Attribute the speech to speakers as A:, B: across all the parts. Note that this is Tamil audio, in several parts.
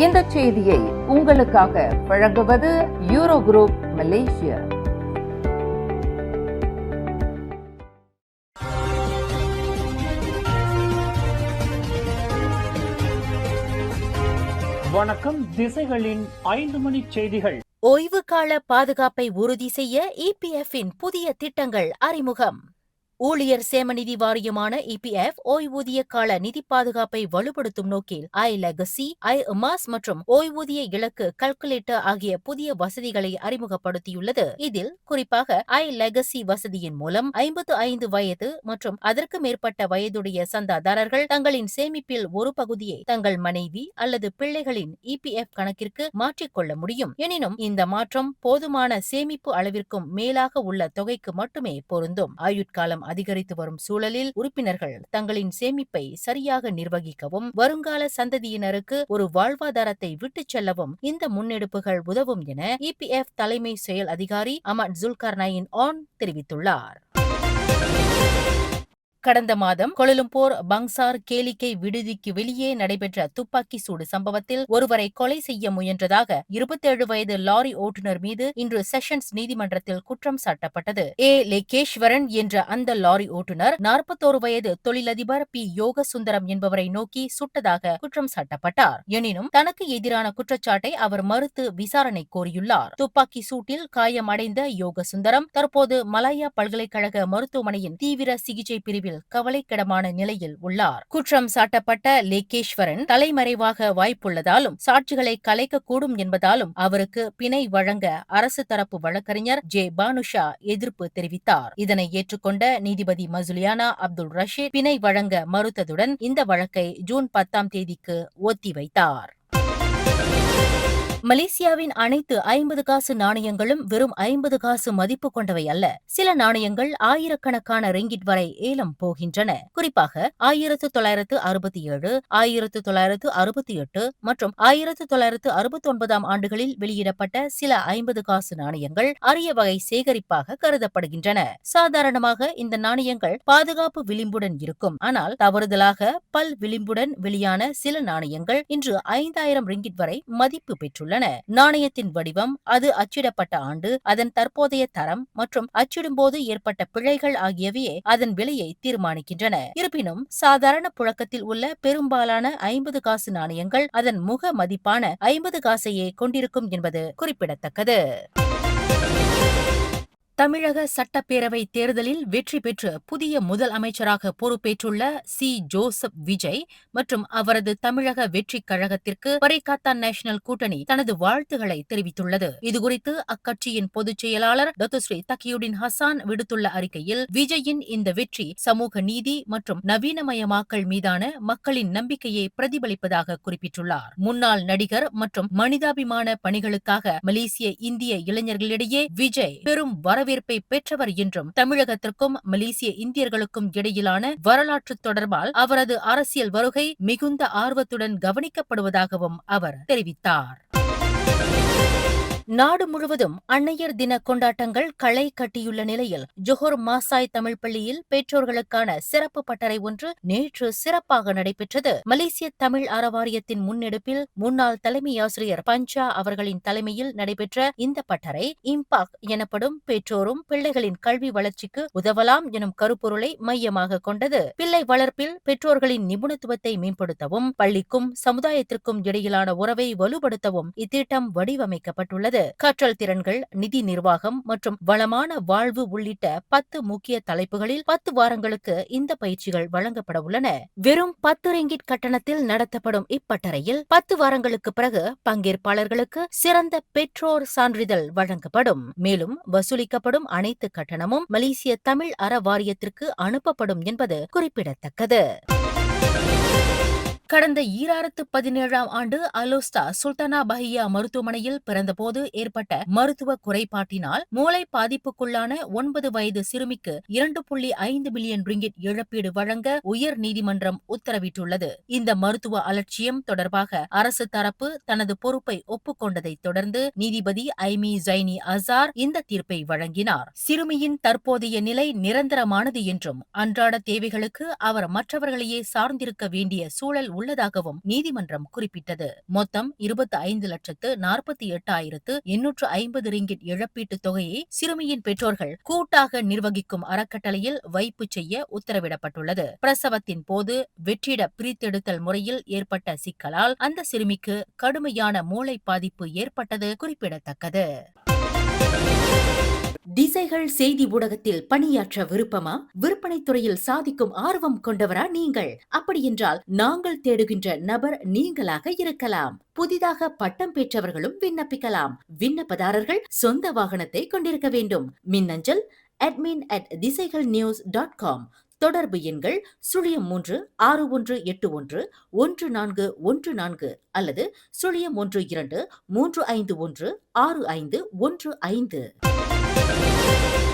A: இந்த செய்தியை உங்களுக்காக வழங்குவது யூரோ குரூப் மலேசியா.
B: வணக்கம். திசைகளின் 5 மணி செய்திகள்.
C: ஓய்வு கால பாதுகாப்பை உறுதி செய்ய இபிஎஃப்பின் புதிய திட்டங்கள் அறிமுகம். ஊழியர் சேமநிதி வாரியமான இபிஎஃப் ஓய்வூதிய கால நிதி பாதுகாப்பை வலுப்படுத்தும் நோக்கில் லெகசி, மாஸ் மற்றும் ஓய்வூதிய இலக்கு கல்குலேட்டர் ஆகிய புதிய வசதிகளை அறிமுகப்படுத்தியுள்ளது. இதில் குறிப்பாக லெகசி வசதியின் மூலம் 55 வயது மற்றும் அதற்கு மேற்பட்ட வயதுடைய சந்தாதாரர்கள் தங்களின் சேமிப்பில் ஒரு பகுதியை தங்கள் மனைவி அல்லது பிள்ளைகளின் இபிஎஃப் கணக்கிற்கு மாற்றிக்கொள்ள முடியும். எனினும் இந்த மாற்றம் போதுமான சேமிப்பு அளவிற்கும் மேலாக உள்ள தொகைக்கு மட்டுமே பொருந்தும். ஆயுட்காலம் அதிகரித்து வரும் சூழலில் உறுப்பினர்கள் தங்களின் சேமிப்பை சரியாக நிர்வகிக்கவும் வருங்கால சந்ததியினருக்கு ஒரு வாழ்வாதாரத்தை விட்டுச் செல்லவும் இந்த முன்னெடுப்புகள் உதவும் என இபிஎஃப் தலைமை செயல் அதிகாரி அமட் ஜுல்கர்னைன் தெரிவித்துள்ளார். கடந்த மாதம் கோலாலம்பூர் பங்சார் கேளிக்கை விடுதிக்கு வெளியே நடைபெற்ற துப்பாக்கி சூடு சம்பவத்தில் ஒருவரை கொலை செய்ய முயன்றதாக 27 வயது லாரி ஓட்டுநர் மீது இன்று செஷன்ஸ் நீதிமன்றத்தில் குற்றம் சாட்டப்பட்டது. லேகேஸ்வரன் என்ற அந்த லாரி ஓட்டுநர் 41 வயது தொழிலதிபர் பி யோகசுந்தரம் என்பவரை நோக்கி சுட்டதாக குற்றம் சாட்டப்பட்டார். எனினும் தனக்கு எதிரான குற்றச்சாட்டை அவர் மறுத்து விசாரணை கோரியுள்ளார். துப்பாக்கி சூட்டில் காயமடைந்த யோகசுந்தரம் தற்போது மலாயா பல்கலைக்கழக மருத்துவமனையின் தீவிர சிகிச்சை பிரிவில் கவலைக்கிடமான நிலையில் உள்ளார். குற்றம் சாட்டப்பட்ட லேகேஸ்வரன் தலைமறைவாக வாய்ப்புள்ளதாலும் சாட்சிகளை கலைக்கக்கூடும் என்பதாலும் அவருக்கு பிணை வழங்க அரசு தரப்பு வழக்கறிஞர் ஜே பானுஷா எதிர்ப்பு தெரிவித்தார். இதனை ஏற்றுக்கொண்ட நீதிபதி மசுலியானா அப்துல் ரஷீத் பிணை வழங்க மறுத்ததுடன் இந்த வழக்கை ஜூன் 10ஆம் தேதிக்கு ஒத்திவைத்தார். மலேசியாவின் அனைத்து 50 காசு நாணயங்களும் வெறும் 50 காசு மதிப்பு கொண்டவை அல்ல. சில நாணயங்கள் ஆயிரக்கணக்கான ரிங்கிட் வரை ஏலம் போகின்றன. குறிப்பாக 1967, 1968 மற்றும் 1969ஆம் ஆண்டுகளில் வெளியிடப்பட்ட சில 50 காசு நாணயங்கள் அரிய வகை சேகரிப்பாக கருதப்படுகின்றன. சாதாரணமாக இந்த நாணயங்கள் பாதுகாப்பு விளிம்புடன் இருக்கும். ஆனால் தவறுதலாக பல் விளிம்புடன் வெளியான சில நாணயங்கள் இன்று 5000 ரிங்கிட் வரை மதிப்பு பெற்றுள்ளன. நாணயத்தின் வடிவம், அது அச்சிடப்பட்ட ஆண்டு, அதன் தற்போதைய தரம் மற்றும் அச்சிடும்போது ஏற்பட்ட பிழைகள் ஆகியவையே அதன் விலையை தீர்மானிக்கின்றன. இருப்பினும் சாதாரண புழக்கத்தில் உள்ள பெரும்பாலான 50 காசு நாணயங்கள் அதன் முக மதிப்பான 50 காசையே கொண்டிருக்கும் என்பது குறிப்பிடத்தக்கது. தமிழக சட்டப்பேரவை தேர்தலில் வெற்றி பெற்று புதிய முதல் அமைச்சராக பொறுப்பேற்றுள்ள சி. ஜோசப் விஜய் மற்றும் அவரது தமிழக வெற்றிக் கழகத்திற்கு பரிகாத்தான் நேஷனல் கூட்டணி தனது வாழ்த்துக்களை தெரிவித்துள்ளது. இதுகுறித்து அக்கட்சியின் பொதுச் செயலாளர் டத்துஸ்ரீ தக்கியுடின் ஹசான் விடுத்துள்ள அறிக்கையில், விஜயின் இந்த வெற்றி சமூக நீதி மற்றும் நவீனமயமாக்கல் மீதான மக்களின் நம்பிக்கையை பிரதிபலிப்பதாக குறிப்பிட்டுள்ளார். முன்னாள் நடிகர் மற்றும் மனிதாபிமான பணிகளுக்காக மலேசிய இந்திய இளைஞர்களிடையே விஜய் பெரும் வரவேற்பை பெற்றவர் என்றும் தமிழகத்திற்கும் மலேசிய இந்தியர்களுக்கும் இடையிலான வரலாற்று தொடர்பால் அவரது அரசியல் வருகை மிகுந்த ஆர்வத்துடன் கவனிக்கப்படுவதாகவும் அவர் தெரிவித்தார். நாடு முழுவதும் அன்னையர் தின கொண்டாட்டங்கள் களை கட்டியுள்ள நிலையில் ஜொஹோர் மாசாய் தமிழ் பள்ளியில் பெற்றோர்களுக்கான சிறப்பு பட்டறை ஒன்று நேற்று சிறப்பாக நடைபெற்றது. மலேசிய தமிழ் அறவாரியத்தின் முன்னெடுப்பில் முன்னாள் தலைமை ஆசிரியர் பஞ்சா அவர்களின் தலைமையில் நடைபெற்ற இந்த பட்டறை இம்பாக் எனப்படும் பெற்றோரும் பிள்ளைகளின் கல்வி வளர்ச்சிக்கு உதவலாம் எனும் கருப்பொருளை மையமாக கொண்டது. பிள்ளை வளர்ப்பில் பெற்றோர்களின் நிபுணத்துவத்தை மேம்படுத்தவும் பள்ளிக்கும் சமுதாயத்திற்கும் இடையிலான உறவை வலுப்படுத்தவும் இத்திட்டம் வடிவமைக்கப்பட்டுள்ளது. கற்றல் திறன்கள், நிதி நிர்வாகம் மற்றும் வளமான வாழ்வு உள்ளிட்ட 10 முக்கிய தலைப்புகளில் 10 வாரங்களுக்கு இந்த பயிற்சிகள் வழங்கப்பட உள்ளன. வெறும் 10 ரிங்கிட் கட்டணத்தில் நடத்தப்படும் இப்பட்டறையில் 10 வாரங்களுக்கு பிறகு பங்கேற்பாளர்களுக்கு சிறந்த பெற்றோர் சான்றிதழ் வழங்கப்படும். மேலும் வசூலிக்கப்படும் அனைத்து கட்டணமும் மலேசிய தமிழ் அறவாரியத்திற்கு அனுப்பப்படும் என்பது குறிப்பிடத்தக்கது. கடந்த 2017ஆம் ஆண்டு அலோஸ்டா சுல்தானா பஹியா மருத்துவமனையில் பிறந்தபோது ஏற்பட்ட மருத்துவ குறைபாட்டினால் மூளை பாதிப்புக்குள்ளான 9 வயது சிறுமிக்கு 2.5 மில்லியன் ரிங்கிட் இழப்பீடு வழங்க உயர் நீதிமன்றம் உத்தரவிட்டுள்ளது. இந்த மருத்துவ அலட்சியம் தொடர்பாக அரசு தரப்பு தனது பொறுப்பை ஒப்புக்கொண்டதைத் தொடர்ந்து நீதிபதி ஐமி ஜைனி அசார் இந்த தீர்ப்பை வழங்கினார். சிறுமியின் தற்போதைய நிலை நிரந்தரமானது என்றும் அன்றாட தேவைகளுக்கு அவர் மற்றவர்களையே சார்ந்திருக்க வேண்டிய சூழல் உள்ளதாகவும் நீதிமன்றம் குறிப்பிட்டது. மொத்தம் 25,48,850 ரிங்கிட் இழப்பீட்டுத் தொகையை சிறுமியின் பெற்றோர்கள் கூட்டாக நிர்வகிக்கும் அறக்கட்டளையில் வைப்பு செய்ய உத்தரவிடப்பட்டுள்ளது. பிரசவத்தின் போது வெற்றிட பிரித்தெடுத்தல் முறையில் ஏற்பட்ட சிக்கலால் அந்த சிறுமிக்கு கடுமையான மூளை பாதிப்பு ஏற்பட்டது குறிப்பிடத்தக்கது. திசைகள் செய்தி ஊடகத்தில் பணியாற்ற விருப்பமா? விற்பனை துறையில் சாதிக்கும் ஆர்வம் கொண்டவரா நீங்கள்? அப்படியென்றால் நாங்கள் தேடுகின்ற நபர் நீங்களாக இருக்கலாம். புதிதாக பட்டம் பெற்றவர்களும் விண்ணப்பிக்கலாம். விண்ணப்பதாரர்கள் சொந்த வாகனத்தை கொண்டிருக்க வேண்டும். மின்னஞ்சல் admin@திசைகள்news.com. தொடர்பு எண்கள் 0361811414 அல்லது 0123516515.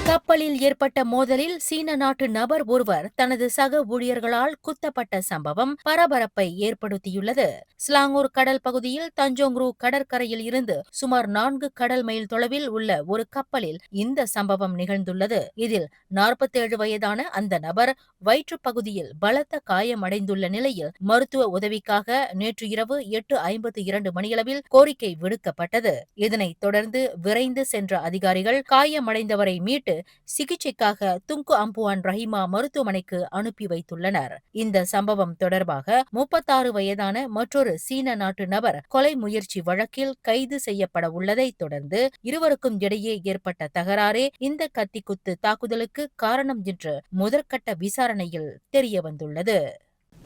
C: கப்பலில் ஏற்பட்ட மோதலில் சீன நாட்டு நபர் ஒருவர் தனது சக ஊழியர்களால் குத்தப்பட்ட சம்பவம் பரபரப்பை ஏற்படுத்தியுள்ளது. ஸ்லாங்கூர் கடல் பகுதியில் தஞ்சோங்ரு கடற்கரையில் இருந்து சுமார் 4 கடல் மைல் தொலைவில் உள்ள ஒரு கப்பலில் இந்த சம்பவம் நிகழ்ந்துள்ளது. இதில் 47 வயதான அந்த நபர் வயிற்று பகுதியில் பலத்த காயமடைந்துள்ள நிலையில் மருத்துவ உதவிக்காக நேற்று இரவு 8:52 மணியளவில் கோரிக்கை விடுக்கப்பட்டது. இதனைத் தொடர்ந்து விரைந்து சென்ற அதிகாரிகள் காயமடைந்தவரை மீட்டு சிகிச்சைக்காக துங்கு அம்புவான் ரஹிமா மருத்துவமனைக்கு அனுப்பி வைத்துள்ளனர். இந்த சம்பவம் தொடர்பாக 36 வயதான மற்றொரு சீன நாட்டு நபர் கொலை முயற்சி வழக்கில் கைது செய்யப்பட உள்ளதை தொடர்ந்து இருவருக்கும் இடையே ஏற்பட்ட தகராறே இந்த கத்திக்குத்து தாக்குதலுக்கு காரணம் என்று முதற்கட்ட விசாரணையில் தெரியவந்துள்ளது.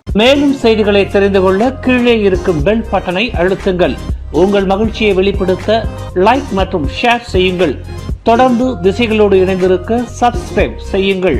B: மேலும் செய்திகளை தெரிந்து கொள்ள கீழே இருக்கும் பெல் பட்டனை அழுத்துங்கள். உங்கள் மகிழ்ச்சியை வெளிப்படுத்த லைக் மற்றும் ஷேர் செய்யுங்கள். தொடர்ந்து திசைகளோடு இணைந்திருக்க சப்ஸ்கிரைப் செய்யுங்கள்.